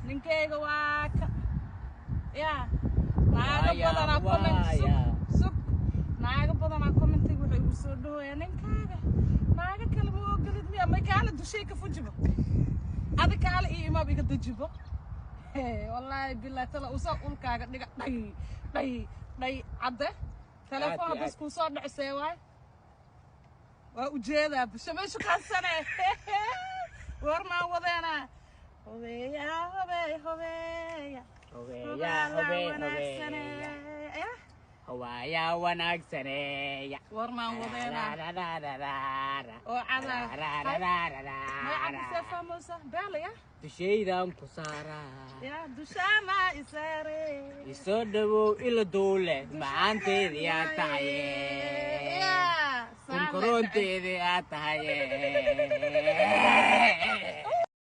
ninkeyga waa ka yaa naaga badanaa comment sug naaga badanaa commentiga waxay igu soo dhaweeyaan ninkaaga naaga kale ma ogolid miya may kaala dushay ka fujibo adi kaala iyo imaab iga dajibo wallaahi billahi tala usoo ulkaaga dhiga dhay cadde telefoon bas kuu soo dhacsee waay waa ujeedaa busha meeshu kaasane war maan wadeena hawaya wanaagsaneeya war maan wadeena oo cadaab famosa baalaya dushaydan ku saaraa ya dushaana isaare isoo dhawow ila duule macaanteeda yaa tahaye kunkoronteeda yaa tahaye